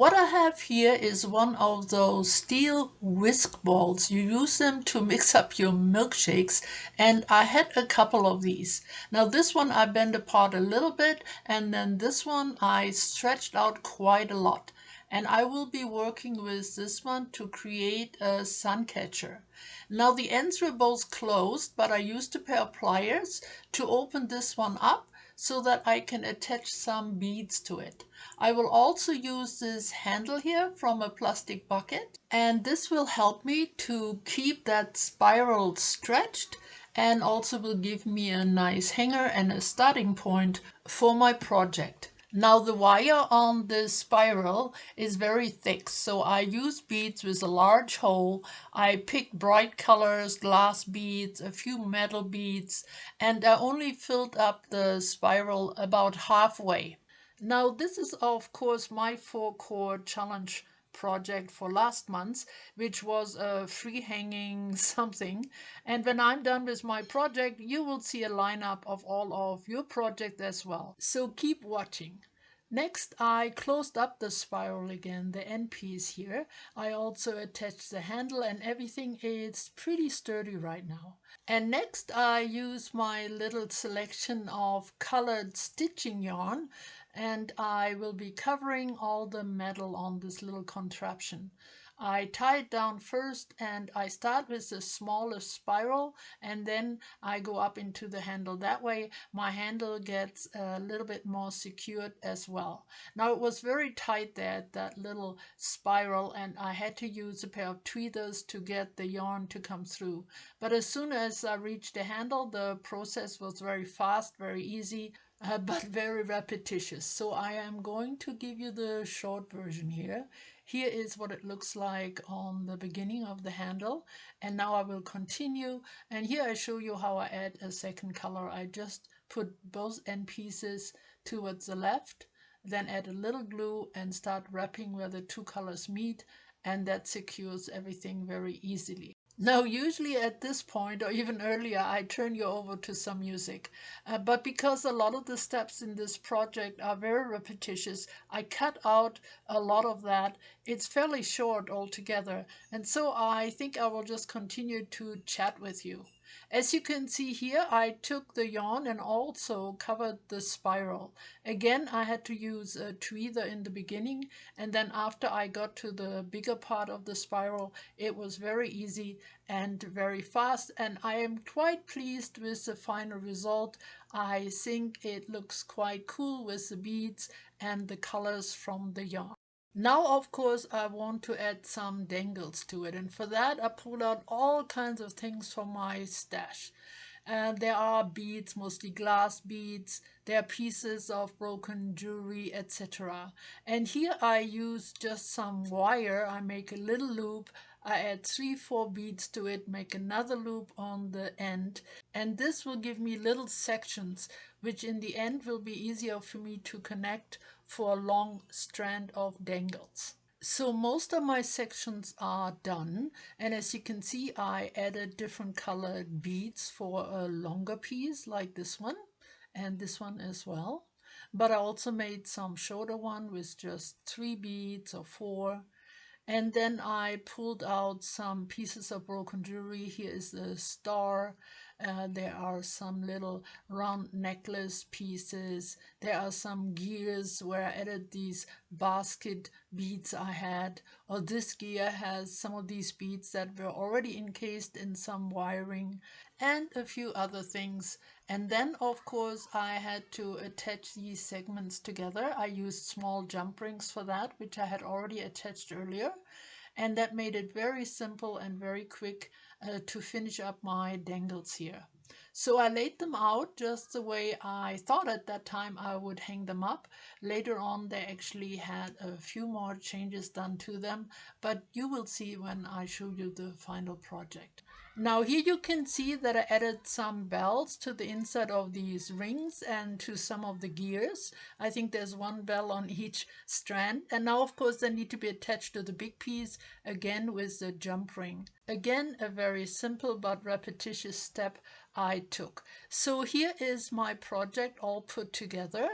What I have here is one of those steel whisk balls. You use them to mix up your milkshakes, and I had a couple of these. Now this one I bent apart a little bit, and then this one I stretched out quite a lot. And I will be working with this one to create a sun catcher. Now the ends were both closed, but I used a pair of pliers to open this one up so that I can attach some beads to it. I will also use this handle here from a plastic bucket, and this will help me to keep that spiral stretched and also will give me a nice hanger and a starting point for my project. Now the wire on this spiral is very thick, so I use beads with a large hole. I picked bright colors, glass beads, a few metal beads, and I only filled up the spiral about halfway. Now this is of course my 4-chord challenge project for last month, which was a free hanging something. And when I'm done with my project, you will see a lineup of all of your projects as well. So keep watching. Next, I closed up the spiral again, the end piece here. I also attached the handle and everything is pretty sturdy right now. And next, I use my little selection of colored stitching yarn, and I will be covering all the metal on this little contraption. I tie it down first, and I start with the smallest spiral, and then I go up into the handle. That way my handle gets a little bit more secured as well. Now it was very tight there, that little spiral, and I had to use a pair of tweezers to get the yarn to come through. But as soon as I reached the handle, the process was very fast, very easy, but very repetitious. So I am going to give you the short version here. Here is what it looks like on the beginning of the handle, and now I will continue, and here I show you how I add a second color. I just put both end pieces towards the left, then add a little glue and start wrapping where the two colors meet, and that secures everything very easily. Now, usually at this point or even earlier, I turn you over to some music. But because a lot of the steps in this project are very repetitious, I cut out a lot of that. It's fairly short altogether. And so I think I will just continue to chat with you. As you can see here, I took the yarn and also covered the spiral. Again, I had to use a tweezer in the beginning, and then after I got to the bigger part of the spiral, it was very easy and very fast, and I am quite pleased with the final result. I think it looks quite cool with the beads and the colors from the yarn. Now, of course, I want to add some dangles to it, and for that I pulled out all kinds of things from my stash. There are beads, mostly glass beads, there are pieces of broken jewelry, etc. And here I use just some wire. I make a little loop, I add 3-4 beads to it, make another loop on the end, and this will give me little sections, which in the end will be easier for me to connect for a long strand of dangles. So most of my sections are done, and as you can see, I added different colored beads for a longer piece like this one and this one as well. But I also made some shorter one with just 3 beads or 4. And then I pulled out some pieces of broken jewelry. Here is a star. There are some little round necklace pieces. There are some gears where I added these basket beads I had. Or this gear has some of these beads that were already encased in some wiring, and a few other things. And then, of course, I had to attach these segments together. I used small jump rings for that, which I had already attached earlier. And that made it very simple and very quick to finish up my dangles here. So I laid them out just the way I thought at that time I would hang them up. Later on, they actually had a few more changes done to them, but you will see when I show you the final project. Now here you can see that I added some bells to the inside of these rings and to some of the gears. I think there's one bell on each strand. And now of course they need to be attached to the big piece, again with the jump ring. Again, a very simple but repetitious step I took. So here is my project all put together.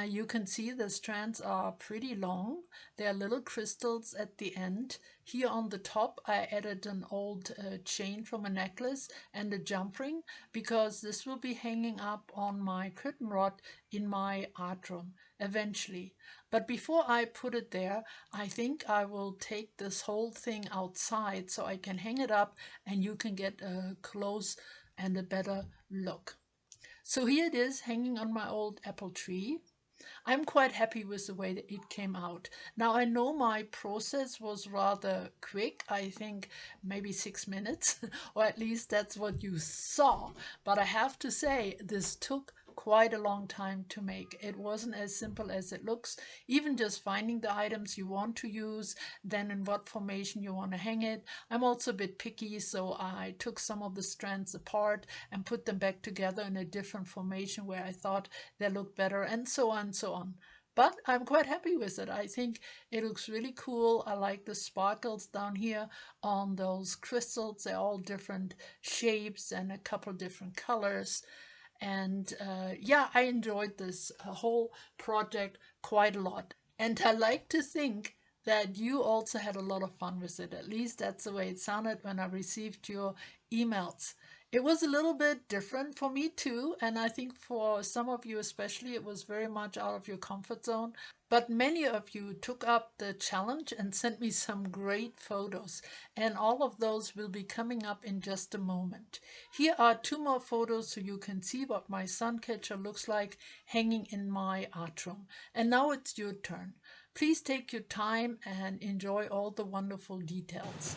You can see the strands are pretty long. There are little crystals at the end. Here on the top I added an old chain from a necklace and a jump ring because this will be hanging up on my curtain rod in my art room eventually. But before I put it there, I think I will take this whole thing outside so I can hang it up and you can get a close and a better look. So here it is hanging on my old apple tree. I'm quite happy with the way that it came out. Now I know my process was rather quick, I think maybe 6 minutes, or at least that's what you saw. But I have to say, this took quite a long time to make. It wasn't as simple as it looks. Even just finding the items you want to use, then in what formation you want to hang it. I'm also a bit picky, so I took some of the strands apart and put them back together in a different formation where I thought they looked better, and so on and so on. But I'm quite happy with it. I think it looks really cool. I like the sparkles down here on those crystals. They're all different shapes and a couple different colors. And yeah, I enjoyed this whole project quite a lot. And I like to think that you also had a lot of fun with it. At least that's the way it sounded when I received your emails. It was a little bit different for me too, and I think for some of you especially, it was very much out of your comfort zone. But many of you took up the challenge and sent me some great photos, and all of those will be coming up in just a moment. Here are two more photos so you can see what my Suncatcher looks like hanging in my art room. And now it's your turn. Please take your time and enjoy all the wonderful details.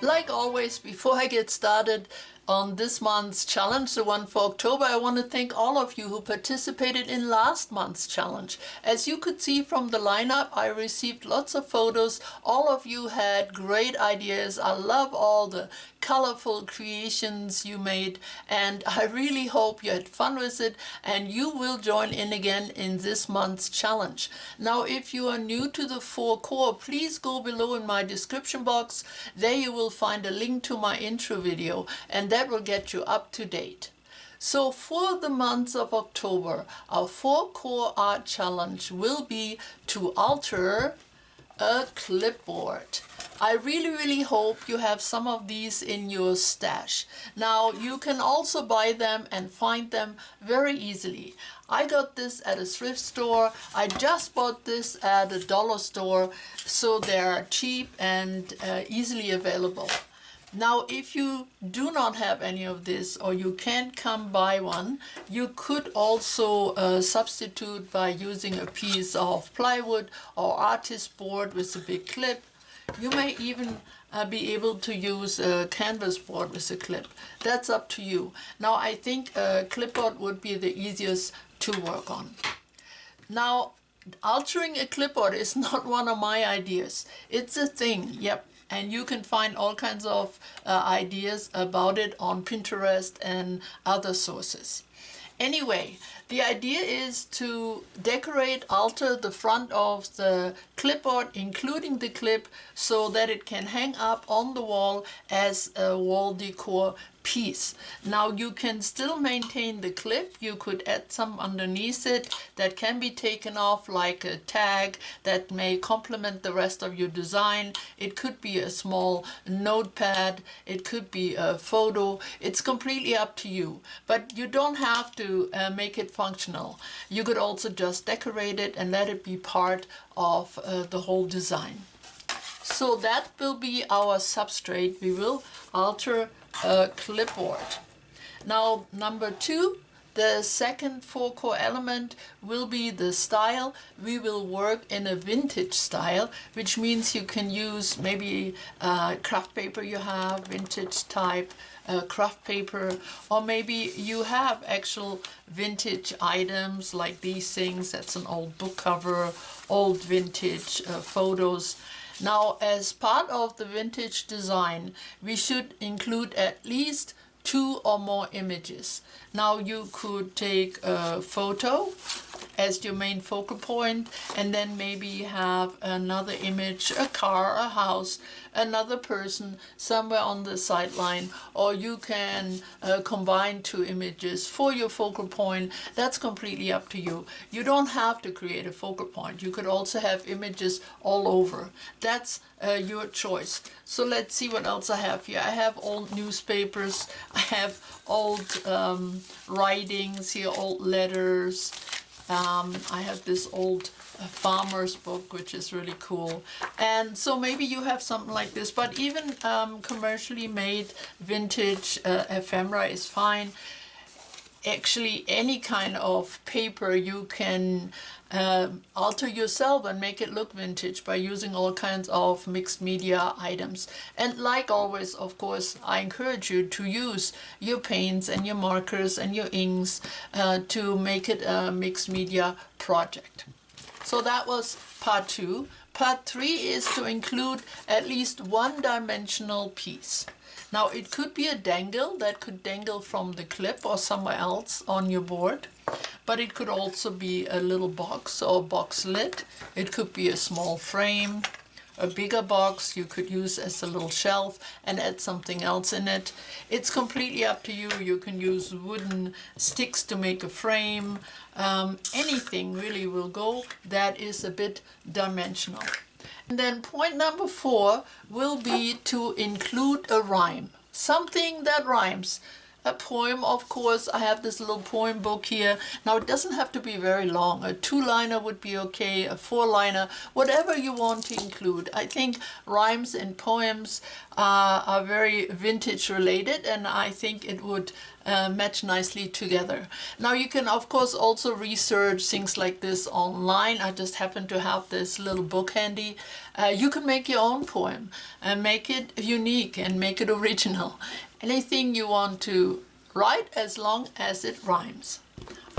Like always, before I get started on this month's challenge, the one for October, I want to thank all of you who participated in last month's challenge. As you could see from the lineup, I received lots of photos. All of you had great ideas. I love all the colorful creations you made, and I really hope you had fun with it and you will join in again in this month's challenge. Now, if you are new to the 4 core, please go below in my description box. There you will find a link to my intro video, and that will get you up to date. So for the month of October, our 4 core art challenge will be to alter a clipboard. I really hope you have some of these in your stash. Now, you can also buy them and find them very easily. I got this at a thrift store. I just bought this at a dollar store, so they're cheap and easily available. Now, if you do not have any of this or you can't come by one, you could also substitute by using a piece of plywood or artist board with a big clip. You may even be able to use a canvas board with a clip. That's up to you. Now, I think a clipboard would be the easiest to work on. Now, altering a clipboard is not one of my ideas. It's a thing, yep. And you can find all kinds of ideas about it on Pinterest and other sources. Anyway, the idea is to decorate, alter the front of the clipboard, including the clip, so that it can hang up on the wall as a wall decor piece. Now you can still maintain the clip. You could add some underneath it that can be taken off, like a tag that may complement the rest of your design. It could be a small notepad, it could be a photo. It's completely up to you, but you don't have to make it functional. You could also just decorate it and let it be part of the whole design. So that will be our substrate. We will alter a clipboard. Now, number 2, the second 4 core element will be the style. We will work in a vintage style, which means you can use maybe craft paper you have, vintage type craft paper, or maybe you have actual vintage items like these things. That's an old book cover, old vintage photos. Now, as part of the vintage design, we should include at least 2 or more images. Now you could take a photo as your main focal point, and then maybe have another image, a car, a house, another person somewhere on the sideline, or you can combine 2 images for your focal point. That's completely up to you. You don't have to create a focal point. You could also have images all over. That's your choice. So let's see what else I have here. I have old newspapers, I have old writings here, old letters. I have this old farmer's book, which is really cool. And so maybe you have something like this, but even commercially made vintage ephemera is fine. Actually, any kind of paper you can alter yourself and make it look vintage by using all kinds of mixed media items. And like always, of course, I encourage you to use your paints and your markers and your inks to make it a mixed media project. So that was part 2. Part 3 is to include at least 1-dimensional piece. Now it could be a dangle that could dangle from the clip or somewhere else on your board, but it could also be a little box or box lid. It could be a small frame, a bigger box you could use as a little shelf and add something else in it. It's completely up to you. You can use wooden sticks to make a frame. Anything really will go that is a bit dimensional. And then point number 4 will be to include a rhyme, something that rhymes. A poem, of course. I have this little poem book here. Now it doesn't have to be very long. A 2-liner would be okay, a 4-liner, whatever you want to include. I think rhymes and poems are very vintage related, and I think it would match nicely together. Now you can of course also research things like this online. I just happen to have this little book handy. You can make your own poem and make it unique and make it original. Anything you want to write as long as it rhymes.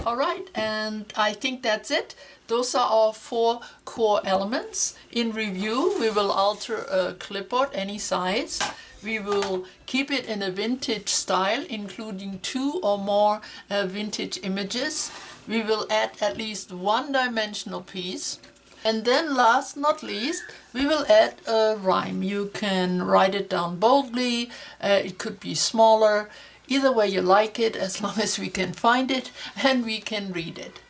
All right, and I think that's it. Those are our 4 core elements. In review, we will alter a clipboard any size. We will keep it in a vintage style, including 2 or more vintage images. We will add at least 1-dimensional piece. And then last not least, we will add a rhyme. You can write it down boldly. It could be smaller. Either way you like it, as long as we can find it and we can read it.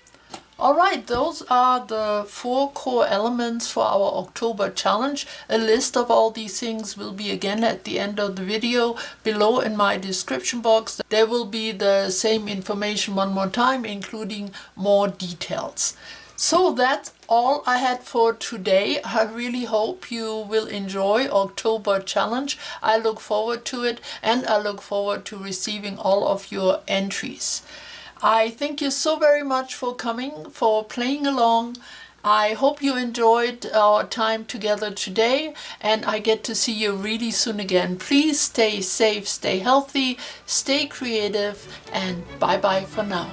Alright, those are the 4 core elements for our October challenge. A list of all these things will be again at the end of the video. Below in my description box there will be the same information one more time, including more details. So that's all I had for today. I really hope you will enjoy October challenge. I look forward to it, and I look forward to receiving all of your entries. I thank you so very much for coming, for playing along. I hope you enjoyed our time together today, and I get to see you really soon again. Please stay safe, stay healthy, stay creative, and bye bye for now.